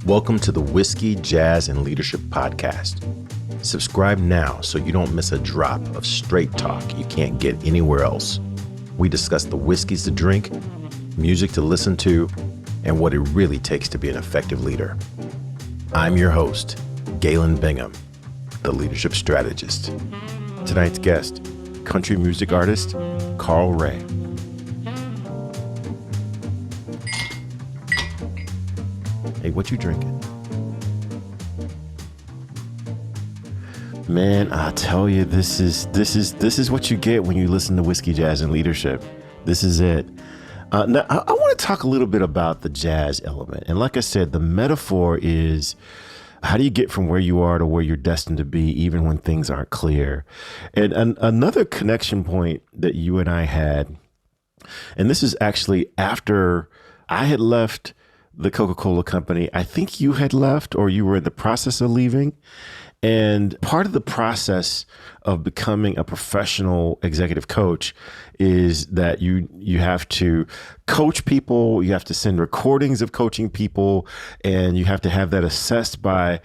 Welcome to the Whiskey, Jazz, and Leadership Podcast. Subscribe now so you don't miss a drop of straight talk you can't get anywhere else. We discuss the whiskeys to drink, music to listen to, and what it really takes to be an effective leader. I'm your host, Galen Bingham, the leadership strategist. Tonight's guest, country music artist, Carl Ray. Hey, what you drinking? Man, I tell you, this is what you get when you listen to Whiskey, Jazz, and Leadership. This is it. Now, I want to talk a little bit about the jazz element. And like I said, the metaphor is how do you get from where you are to where you're destined to be, even when things aren't clear? And another connection point that you and I had, and this is actually after I had left the Coca-Cola company. I think you had left or you were in the process of leaving. And part of the process of becoming a professional executive coach is that you have to coach people, you have to send recordings of coaching people, and you have to have that assessed by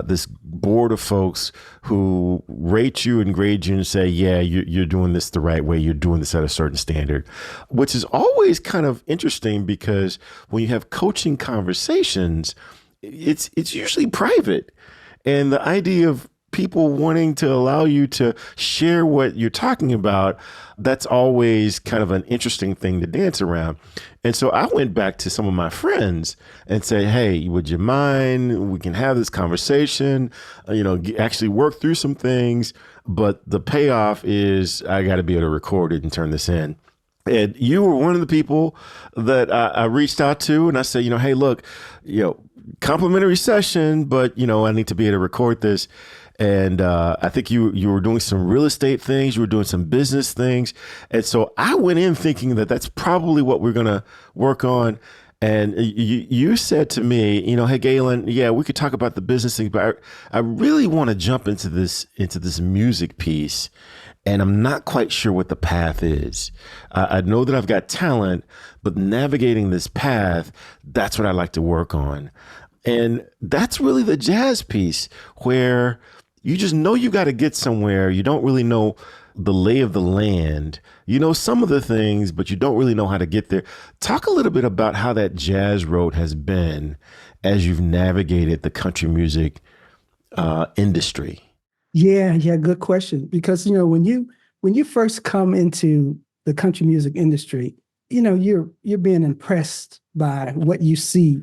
this board of folks who rate you and grade you and say, yeah, you're doing this the right way, you're doing this at a certain standard, which is always kind of interesting because when you have coaching conversations, it's usually private. And the idea of people wanting to allow you to share what you're talking about, that's always kind of an interesting thing to dance around. And so I went back to some of my friends and said, hey, would you mind? We can have this conversation, actually work through some things. But the payoff is I got to be able to record it and turn this in. And you were one of the people that I reached out to, and I said, hey, look, complimentary session, but I need to be able to record this. And I think you were doing some real estate things, you were doing some business things, and so I went in thinking that that's probably what we're gonna work on. And you said to me, hey, Galen, yeah, we could talk about the business thing, but I really want to jump into this music piece. And I'm not quite sure what the path is. I know that I've got talent, but navigating this path, that's what I like to work on. And that's really the jazz piece where you just know you got to get somewhere. You don't really know the lay of the land. You know some of the things, but you don't really know how to get there. Talk a little bit about how that jazz road has been as you've navigated the country music industry. Yeah, good question. Because when you first come into the country music industry, you're being impressed by what you see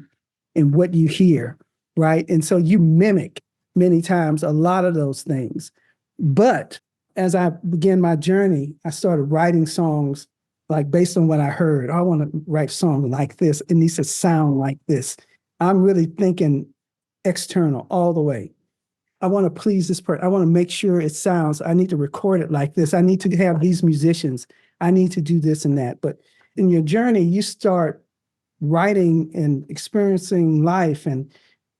and what you hear, right? And so you mimic many times a lot of those things. But as I began my journey, I started writing songs like based on what I heard. I want to write songs like this. It needs to sound like this. I'm really thinking external all the way. I want to please this person. I want to make sure it sounds, I need to record it like this. I need to have these musicians. I need to do this and that. But in your journey, you start writing and experiencing life. And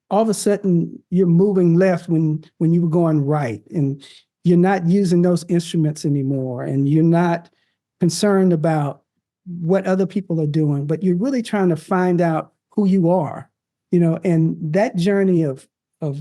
all of a sudden you're moving left when you were going right. And you're not using those instruments anymore. And you're not concerned about what other people are doing, but you're really trying to find out who you are, and that journey of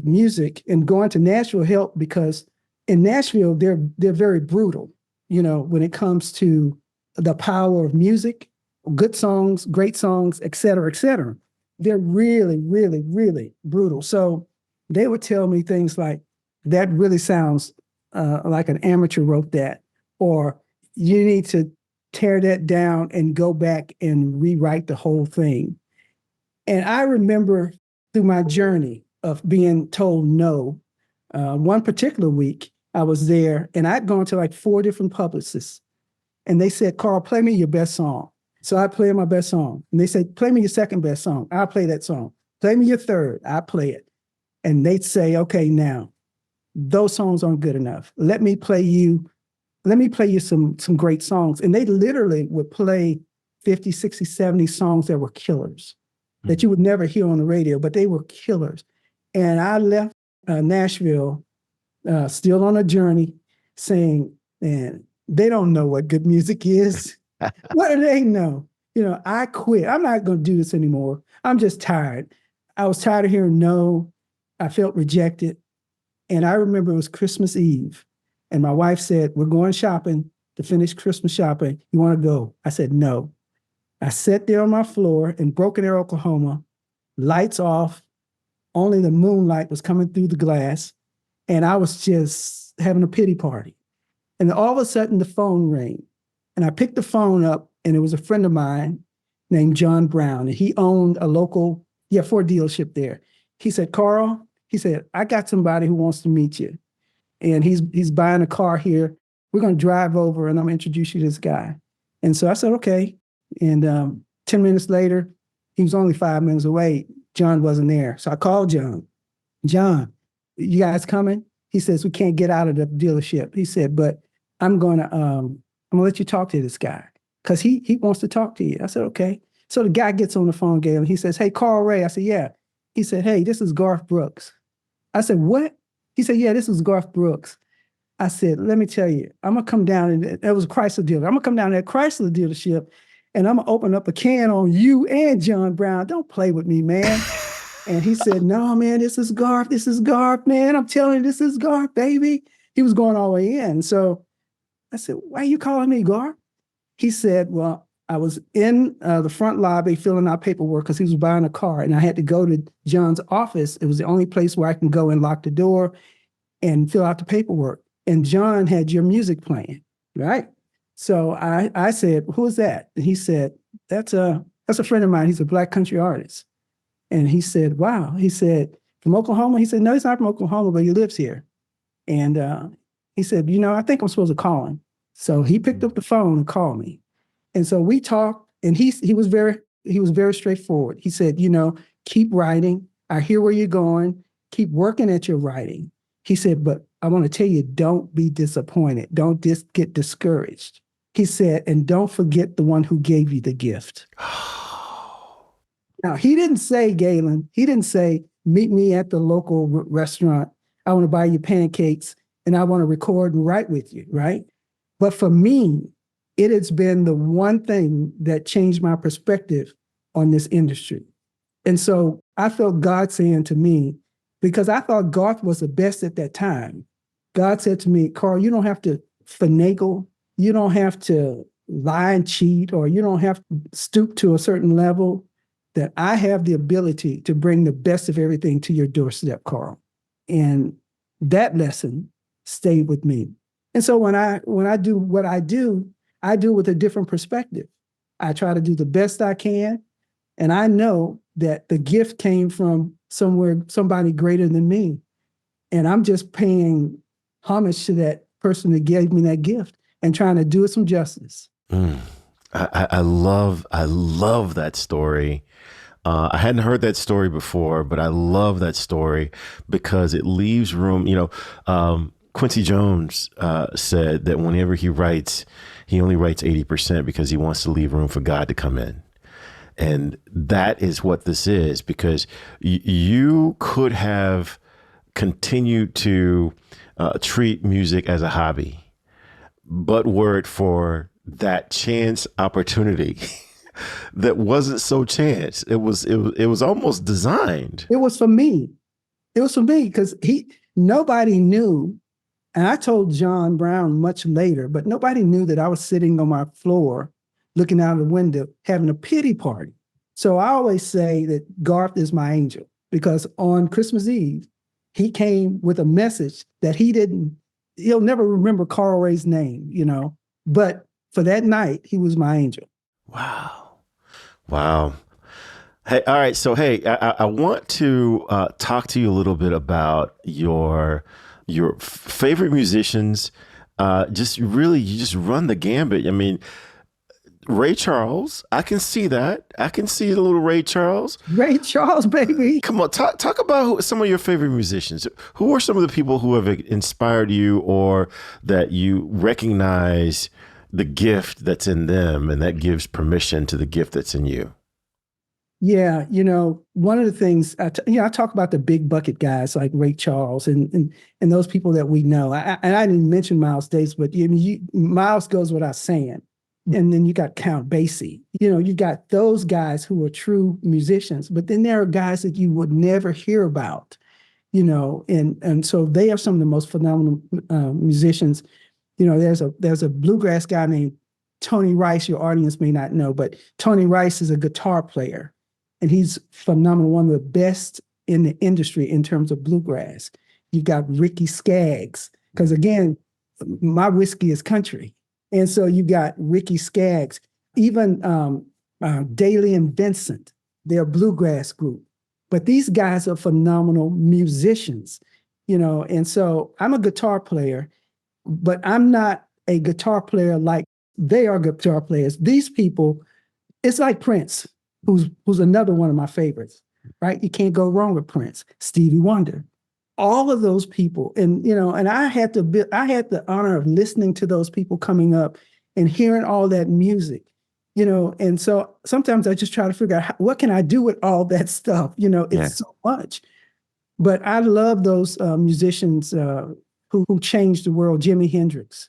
music and going to Nashville helped because in Nashville, they're very brutal, when it comes to the power of music, good songs, great songs, et cetera, et cetera. They're really, really, really brutal. So they would tell me things like, that really sounds like an amateur wrote that, or you need to tear that down and go back and rewrite the whole thing. And I remember through my journey of being told no. One particular week, I was there and I'd gone to like 4 different publicists. And they said, Carl, play me your best song. So I played my best song. And they said, play me your second best song. I'll play that song. Play me your third. I play it. And they'd say, okay, now, those songs aren't good enough. Let me play you some great songs. And they literally would play 50, 60, 70 songs that were killers that you would never hear on the radio, but they were killers. And I left Nashville still on a journey saying, man, they don't know what good music is. What do they know? I quit. I'm not going to do this anymore. I'm just tired. I was tired of hearing no. I felt rejected. And I remember it was Christmas Eve. And my wife said, we're going shopping to finish Christmas shopping. You want to go? I said, no. I sat there on my floor in Broken Arrow, Oklahoma, lights off. Only the moonlight was coming through the glass. And I was just having a pity party. And all of a sudden, the phone rang. And I picked the phone up, and it was a friend of mine named John Brown. And he owned a local Ford dealership there. He said, Carl, he said, I got somebody who wants to meet you. And he's buying a car here. We're going to drive over, and I'm going to introduce you to this guy. And so I said, okay. And 10 minutes later, he was only 5 minutes away. John wasn't there. So I called John. John, you guys coming? He says, we can't get out of the dealership. He said, but I'm going to let you talk to this guy because he wants to talk to you. I said, okay. So the guy gets on the phone, Galen. He says, hey, Carl Ray. I said, yeah. He said, hey, this is Garth Brooks. I said, what? He said, yeah, this is Garth Brooks. I said, let me tell you, I'm going to come down, and it was a Chrysler dealer. I'm going to come down to that Chrysler dealership, and I'm going to open up a can on you and John Brown. Don't play with me, man. And he said, no, man, this is Garth. This is Garth, man. I'm telling you, this is Garth, baby. He was going all the way in. So I said, why are you calling me Garth? He said, well, I was in the front lobby filling out paperwork because he was buying a car, and I had to go to John's office. It was the only place where I can go and lock the door and fill out the paperwork. And John had your music playing, right? So I said, who is that? And he said, that's a friend of mine. He's a Black country artist. And he said, wow. He said, from Oklahoma? He said, no, he's not from Oklahoma, but he lives here. And he said, I think I'm supposed to call him. So he picked up the phone and called me. And so we talked, and he was very straightforward. He said, keep writing. I hear where you're going. Keep working at your writing. He said, but I want to tell you, don't be disappointed. Don't get discouraged. He said, and don't forget the one who gave you the gift. Now, he didn't say, Galen, he didn't say, meet me at the local restaurant. I want to buy you pancakes, and I want to record and write with you, right? But for me, it has been the one thing that changed my perspective on this industry. And so I felt God saying to me, because I thought Garth was the best at that time, God said to me, Carl, you don't have to finagle. You don't have to lie and cheat, or you don't have to stoop to a certain level, that I have the ability to bring the best of everything to your doorstep, Carl. And that lesson stayed with me. And so when I do what I do with a different perspective. I try to do the best I can. And I know that the gift came from somebody greater than me. And I'm just paying homage to that person that gave me that gift and trying to do it some justice. I love that story. I hadn't heard that story before, but I love that story because it leaves room. Quincy Jones said that whenever he writes, he only writes 80% because he wants to leave room for God to come in. And that is what this is, because you could have continued to treat music as a hobby, but were it for that chance opportunity that wasn't so chance, it was almost designed. It was for me. It was for me because nobody knew. And I told John Brown much later, but nobody knew that I was sitting on my floor looking out the window having a pity party. So I always say that Garth is my angel, because on Christmas Eve, he came with a message that he'll never remember Carl Ray's name, but for that night, he was my angel. Wow. Hey, all right. So, hey, I want to talk to you a little bit about your favorite musicians. You just run the gambit. I mean, Ray Charles, I can see that. I can see the little Ray Charles. Ray Charles, baby. Come on, talk about some of your favorite musicians. Who are some of the people who have inspired you, or that you recognize the gift that's in them and that gives permission to the gift that's in you? Yeah, one of the things I talk about the big bucket guys like Ray Charles and those people that we know. And I didn't mention Miles Davis, but Miles goes without saying. And then you got Count Basie. You got those guys who are true musicians, but then there are guys that you would never hear about, and so they are some of the most phenomenal musicians. There's a bluegrass guy named Tony Rice. Your audience may not know, but Tony Rice is a guitar player, and he's phenomenal, one of the best in the industry in terms of bluegrass. You've got Ricky Skaggs, because again, my whiskey is country. And so you got Ricky Skaggs, even Daly and Vincent, they're a bluegrass group. But these guys are phenomenal musicians, and so I'm a guitar player, but I'm not a guitar player like they are guitar players. These people, it's like Prince, who's another one of my favorites, right? You can't go wrong with Prince, Stevie Wonder, all of those people. And I had the honor of listening to those people coming up and hearing all that music, and so sometimes I just try to figure out what can I do with all that stuff. It's so much. But I love those musicians who changed the world. Jimi Hendrix.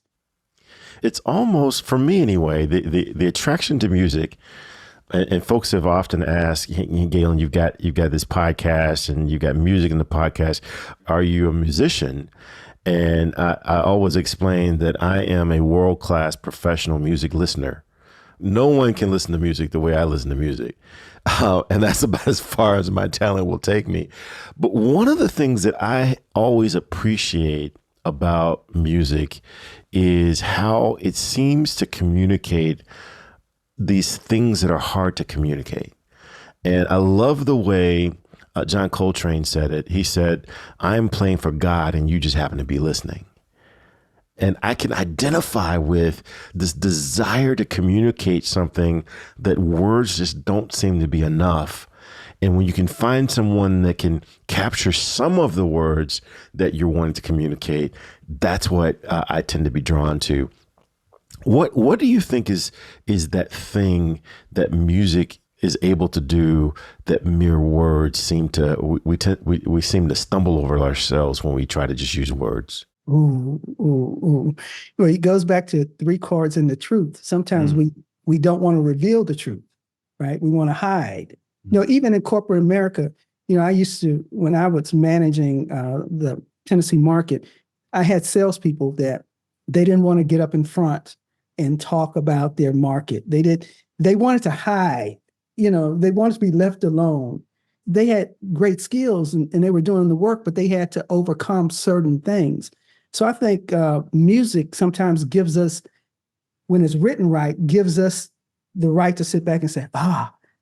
It's almost, for me anyway, the attraction to music. And folks have often asked, Galen, you've got this podcast and you've got music in the podcast. Are you a musician? And I always explain that I am a world-class professional music listener. No one can listen to music the way I listen to music. And that's about as far as my talent will take me. But one of the things that I always appreciate about music is how it seems to communicate these things that are hard to communicate. And I love the way John Coltrane said it. He said, I'm playing for God and you just happen to be listening. And I can identify with this desire to communicate something that words just don't seem to be enough. And when you can find someone that can capture some of the words that you're wanting to communicate, that's what I tend to be drawn to. What do you think is that thing that music is able to do that mere words seem to, we seem to stumble over ourselves when we try to just use words? Ooh, ooh, ooh. Well, it goes back to three chords and the truth. Sometimes we don't want to reveal the truth, right? We want to hide. Even in corporate America, I used to, when I was managing the Tennessee market, I had salespeople that they didn't want to get up in front and talk about their market. They wanted to hide, they wanted to be left alone. They had great skills and they were doing the work, but they had to overcome certain things. So I think music sometimes gives us, when it's written right, gives us the right to sit back and say,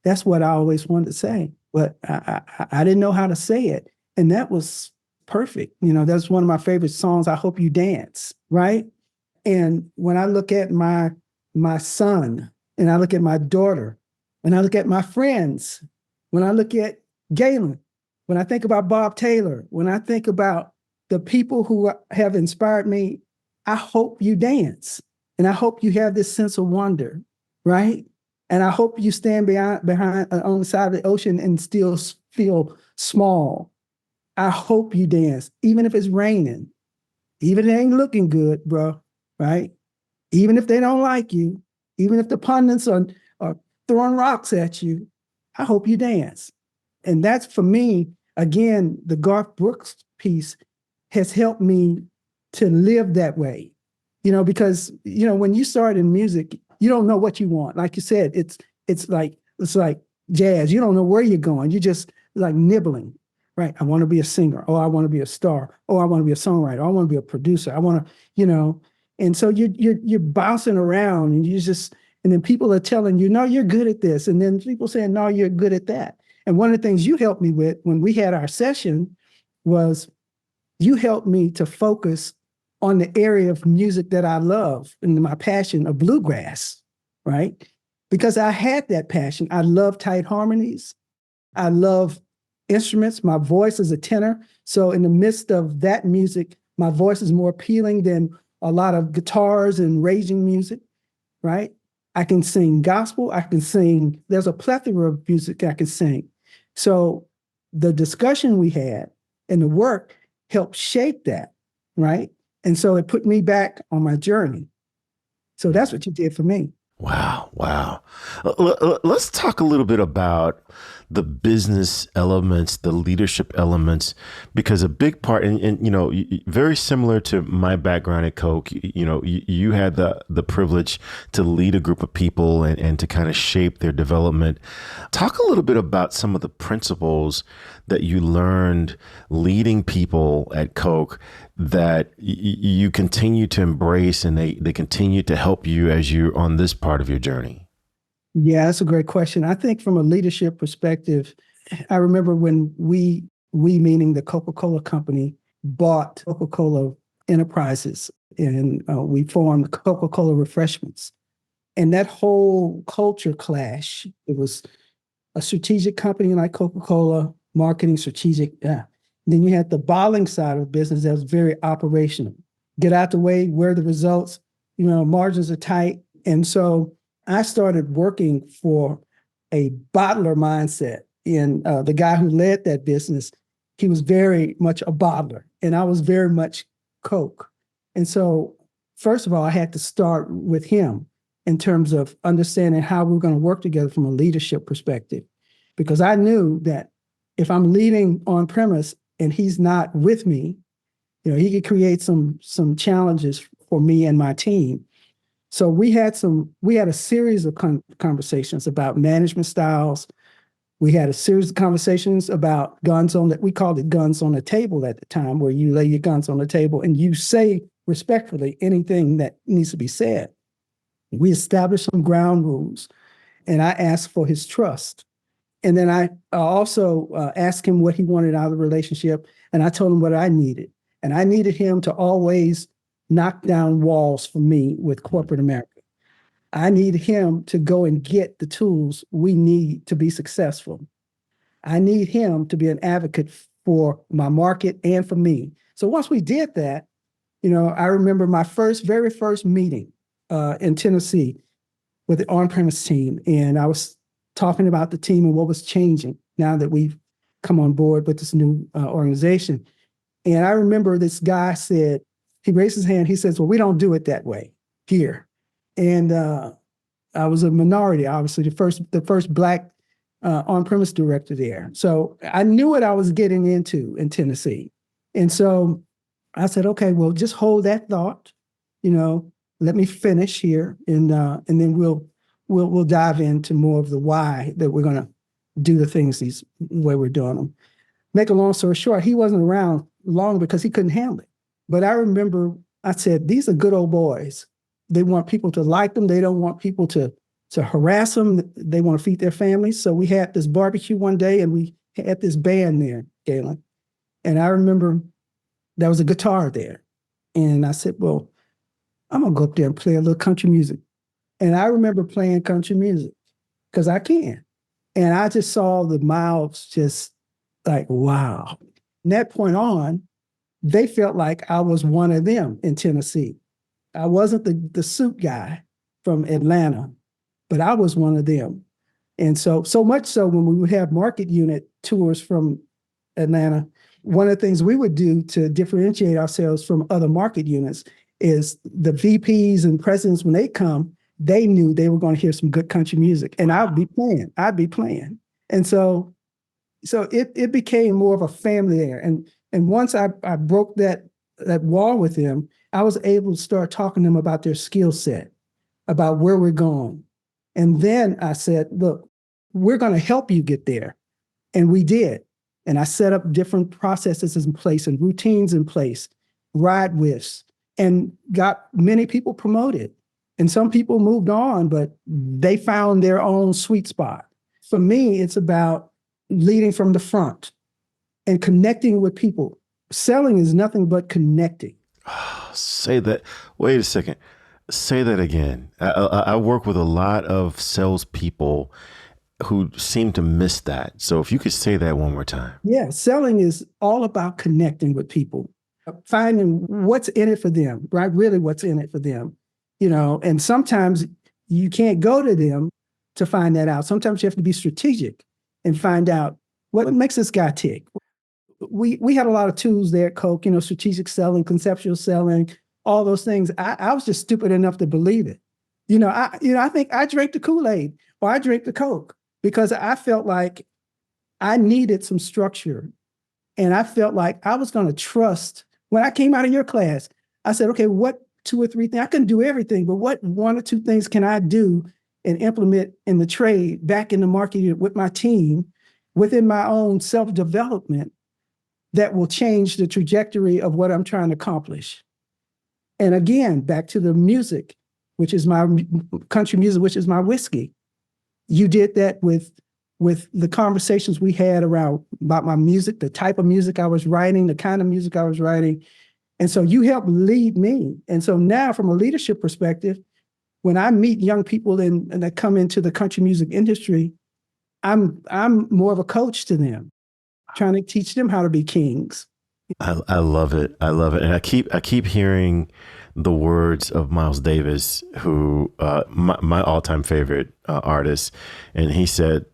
that's what I always wanted to say, but I didn't know how to say it. And that was perfect. That's one of my favorite songs, I Hope You Dance, right? And when I look at my son, and I look at my daughter, and I look at my friends, when I look at Galen, when I think about Bob Taylor, when I think about the people who have inspired me, I hope you dance. And I hope you have this sense of wonder, right? And I hope you stand behind on the side of the ocean and still feel small. I hope you dance, even if it's raining, even if it ain't looking good, bro, right? Even if they don't like you, even if the pundits are throwing rocks at you, I hope you dance. And that's, for me, again, the Garth Brooks piece has helped me to live that way, because, when you start in music, you don't know what you want. Like you said, it's like jazz. You don't know where you're going. You just like nibbling, right? I want to be a singer. Oh, I want to be a star. Oh, I want to be a songwriter. I want to be a producer. I want to, and so you're bouncing around and then people are telling you, no, you're good at this. And then people saying, no, you're good at that. And one of the things you helped me with when we had our session was you helped me to focus on the area of music that I love and my passion of bluegrass, right? Because I had that passion. I love tight harmonies. I love instruments. My voice is a tenor. So in the midst of that music, my voice is more appealing than a lot of guitars and raging music, right? I can sing gospel. There's a plethora of music I can sing. So the discussion we had and the work helped shape that, right? And so it put me back on my journey. So that's what you did for me. Wow, wow. Let's talk a little bit about the business elements, the leadership elements, because a big part, and very similar to my background at Coke, you had the privilege to lead a group of people and to kind of shape their development. Talk a little bit about some of the principles that you learned leading people at Coke that you continue to embrace and they continue to help you as you're on this part of your journey? Yeah, that's a great question. I think from a leadership perspective, I remember when we meaning the Coca-Cola company, bought Coca-Cola Enterprises, and we formed Coca-Cola Refreshments. And that whole culture clash, it was a strategic company like Coca-Cola, marketing strategic. Yeah. Then you had the bottling side of the business that was very operational. Get out the way, where are the results, margins are tight. And so I started working for a bottler mindset. And the guy who led that business, he was very much a bottler, and I was very much Coke. And so, first of all, I had to start with him in terms of understanding how we're going to work together from a leadership perspective. Because I knew that if I'm leading on premise and he's not with me, he could create some challenges for me and my team. So we had a series of conversations about management styles. We had a series of conversations about guns on that. We called it guns on the table at the time, where you lay your guns on the table and you say respectfully anything that needs to be said. We established some ground rules, and I asked for his trust. And then I also asked him what he wanted out of the relationship, and I told him what I needed. And I needed him to always knock down walls for me with corporate America. I need him to go and get the tools we need to be successful. I need him to be an advocate for my market and for me. So once we did that, I remember my very first meeting in Tennessee with the on-premise team, and I was talking about the team and what was changing now that we've come on board with this new organization. And I remember this guy said, he raised his hand. He says, "Well, we don't do it that way here." And I was a minority, obviously, the first Black on-premise director there. So I knew what I was getting into in Tennessee. And so I said, "Okay, well, just hold that thought. You know, let me finish here, and then we'll dive into more of the why that we're going to do the things these way we're doing them." Make a long story short, he wasn't around long because he couldn't handle it. But I remember I said, "These are good old boys. They want people to like them. They don't want people to harass them. They want to feed their families." So we had this barbecue one day, and we had this band there, Galen. And I remember there was a guitar there. And I said, "Well, I'm going to go up there and play a little country music." And I remember playing country music because I can. And I just saw the mouths just like, wow. From that point on, they felt like I was one of them in Tennessee. I wasn't the suit guy from Atlanta, but I was one of them. And so much so when we would have market unit tours from Atlanta, one of the things we would do to differentiate ourselves from other market units is the VPs and presidents, when they come, they knew they were going to hear some good country music, and I'd be playing. And so it became more of a family there. And once I broke that wall with them, I was able to start talking to them about their skill set, about where we're going. And then I said, "Look, we're going to help you get there." And we did. And I set up different processes in place and routines in place, ride withs, and got many people promoted. And some people moved on, but they found their own sweet spot. For me, it's about leading from the front and connecting with people. Selling is nothing but connecting. Say that. Wait a second. Say that again. I work with a lot of salespeople who seem to miss that. So if you could say that one more time. Yeah, selling is all about connecting with people, finding what's in it for them, right? Really, what's in it for them, and sometimes you can't go to them to find that out. Sometimes you have to be strategic and find out what makes this guy tick. We had a lot of tools there at Coke, strategic selling, conceptual selling, all those things. I was just stupid enough to believe it. I think I drank the Kool-Aid or I drank the Coke because I felt like I needed some structure. And I felt like I was going to trust when I came out of your class. I said, okay, what two or three things? I couldn't do everything, but what one or two things can I do and implement in the trade back in the market with my team within my own self-development that will change the trajectory of what I'm trying to accomplish? And again, back to the music, which is my country music, which is my whiskey. You did that with the conversations we had around about my music, the type of music I was writing, the kind of music I was writing. And so you helped lead me. And so now from a leadership perspective, when I meet young people and that come into the country music industry, I'm more of a coach to them, trying to teach them how to be kings. I love it. I love it. And I keep hearing the words of Miles Davis, who my all-time favorite artist. And he said,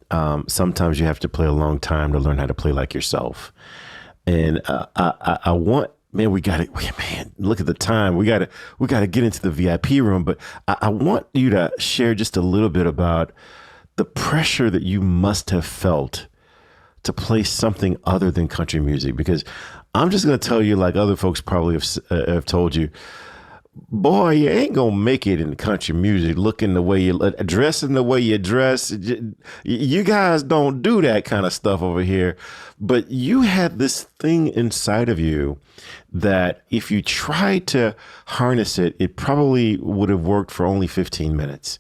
sometimes you have to play a long time to learn how to play like yourself. And I want, man, man, look at the time. We got to get into the VIP room, but I want you to share just a little bit about the pressure that you must have felt to play something other than country music, because I'm just going to tell you, like other folks probably have told you, boy, you ain't going to make it in country music looking the way you dressing the way you dress. You guys don't do that kind of stuff over here. But you had this thing inside of you that if you tried to harness it, it probably would have worked for only 15 minutes.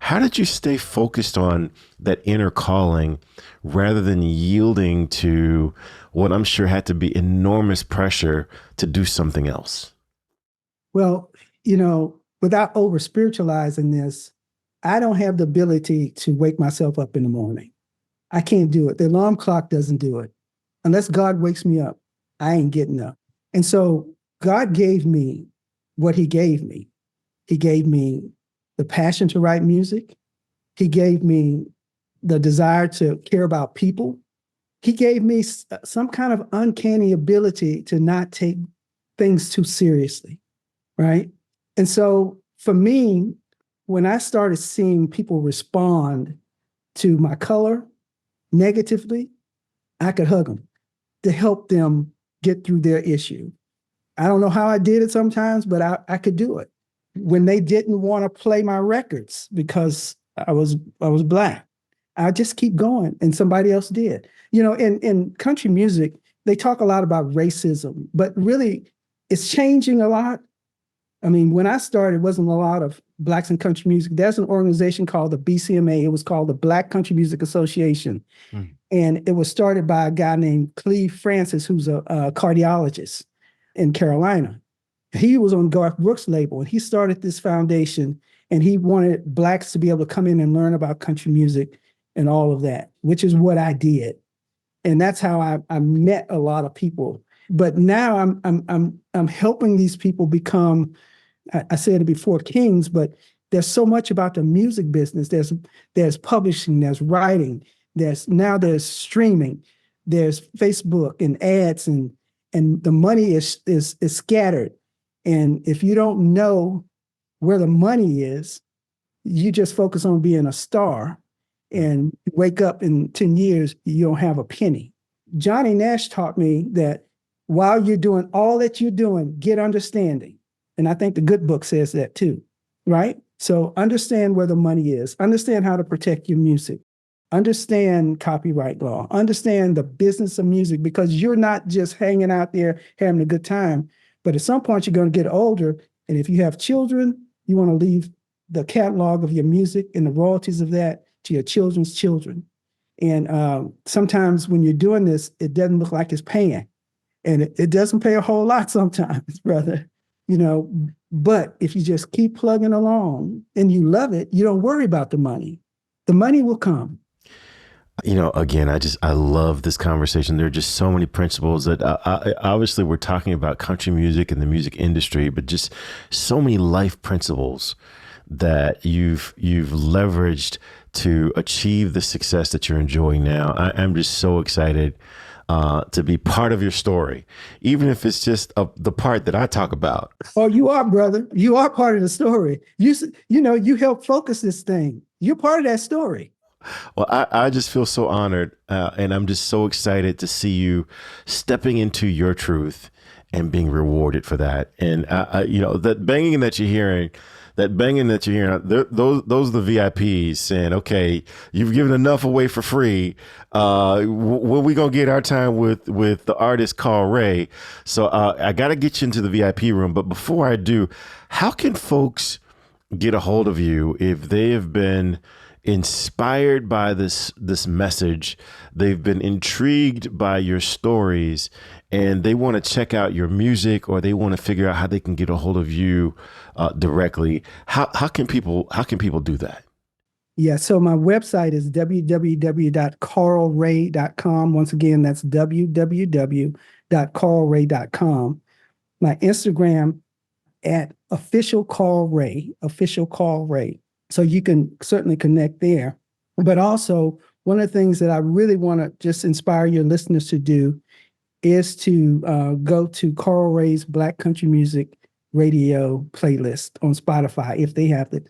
How did you stay focused on that inner calling rather than yielding to what I'm sure had to be enormous pressure to do something else? Well, without over spiritualizing this, I don't have the ability to wake myself up in the morning. I can't do it. The alarm clock doesn't do it. Unless God wakes me up, I ain't getting up. And so God gave me what he gave me. He gave me the passion to write music. He gave me the desire to care about people. He gave me some kind of uncanny ability to not take things too seriously, right? And so for me, when I started seeing people respond to my color negatively, I could hug them to help them get through their issue. I don't know how I did it sometimes, but I could do it. When they didn't want to play my records because I was Black, I just keep going, and somebody else did. In country music, they talk a lot about racism, but really it's changing a lot. I mean, when I started, it wasn't a lot of Blacks in country music. There's an organization called the BCMA. It was called the Black Country Music Association. Mm. And it was started by a guy named Cleve Francis, who's a cardiologist in Carolina. He was on Garth Brooks' label, and he started this foundation, and he wanted Blacks to be able to come in and learn about country music and all of that, which is what I did. And that's how I met a lot of people. But now I'm helping these people become, I said it before, kings, but there's so much about the music business. There's publishing, there's writing, there's streaming, there's Facebook and ads, and the money is scattered. And if you don't know where the money is, you just focus on being a star and wake up in 10 years, you don't have a penny. Johnny Nash taught me that while you're doing all that you're doing, get understanding. And I think the good book says that too, right? So understand where the money is, understand how to protect your music, understand copyright law, understand the business of music, because you're not just hanging out there having a good time, but at some point you're going to get older. And if you have children, you want to leave the catalog of your music and the royalties of that to your children's children. And sometimes when you're doing this, it doesn't look like it's paying. And it doesn't pay a whole lot sometimes, brother. But if you just keep plugging along and you love it, you don't worry about the money. The money will come. Again, I love this conversation. There are just so many principles that obviously we're talking about country music and the music industry, but just so many life principles that you've leveraged to achieve the success that you're enjoying now. I'm just so excited to be part of your story, even if it's just the part that I talk about. Oh, you are, brother. You are part of the story. You help focus this thing. You're part of that story. Well, I just feel so honored, and I'm just so excited to see you stepping into your truth and being rewarded for that. And that banging that you're hearing, those are the VIPs saying, "Okay, you've given enough away for free. When we gonna get our time with the artist called Ray?" So I got to get you into the VIP room. But before I do, how can folks get a hold of you if they have been inspired by this message, they've been intrigued by your stories, and they want to check out your music, or they want to figure out how they can get a hold of you directly? How can people do that? Yeah, so my website is www.carlray.com. Once again, that's www.carlray.com. My Instagram at official Carl Ray. So you can certainly connect there. But also, one of the things that I really want to just inspire your listeners to do is to go to Carl Ray's Black Country Music Radio playlist on Spotify, if they have it,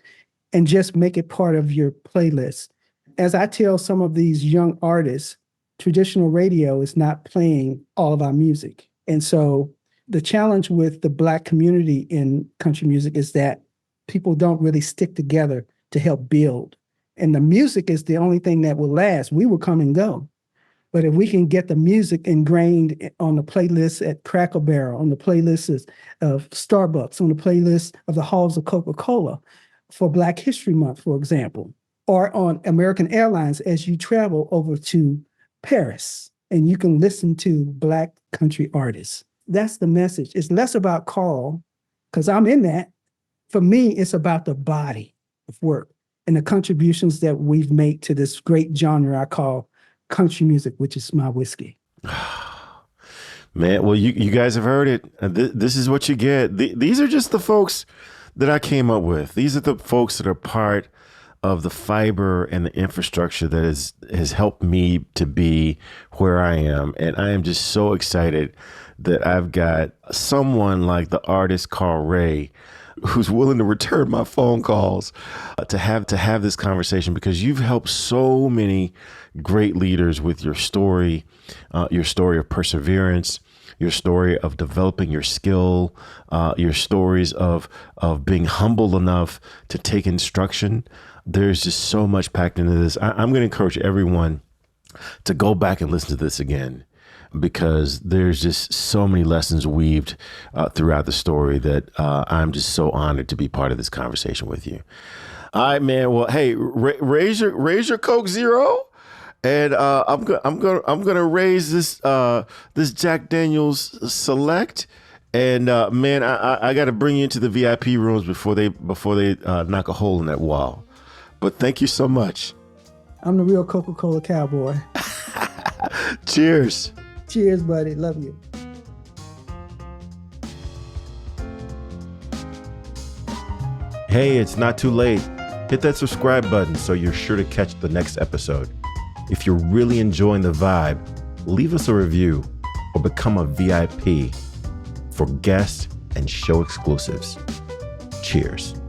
and just make it part of your playlist. As I tell some of these young artists, traditional radio is not playing all of our music. And so the challenge with the Black community in country music is that people don't really stick together to help build. And the music is the only thing that will last. We will come and go. But if we can get the music ingrained on the playlists at Cracker Barrel, on the playlists of Starbucks, on the playlist of the halls of Coca-Cola for Black History Month, for example, or on American Airlines as you travel over to Paris, and you can listen to Black country artists. That's the message. It's less about Carl, because I'm in that. For me, it's about the body of work and the contributions that we've made to this great genre I call country music, which is my whiskey. Man, well, you guys have heard it. This is what you get. These are just the folks that I came up with. These are the folks that are part of the fiber and the infrastructure that has helped me to be where I am. And I am just so excited that I've got someone like the artist Carl Ray who's willing to return my phone calls to have this conversation, because you've helped so many great leaders with your story of perseverance, your story of developing your skill, your stories of being humble enough to take instruction. There's just so much packed into this. I'm going to encourage everyone to go back and listen to this again, because there's just so many lessons weaved throughout the story that I'm just so honored to be part of this conversation with you. All right, man. Well, hey, raise your Coke Zero, and I'm gonna raise this Jack Daniel's Select. And man, I got to bring you into the VIP rooms before they knock a hole in that wall. But thank you so much. I'm the real Coca-Cola cowboy. Cheers. Cheers, buddy. Love you. Hey, it's not too late. Hit that subscribe button so you're sure to catch the next episode. If you're really enjoying the vibe, leave us a review or become a VIP for guest and show exclusives. Cheers.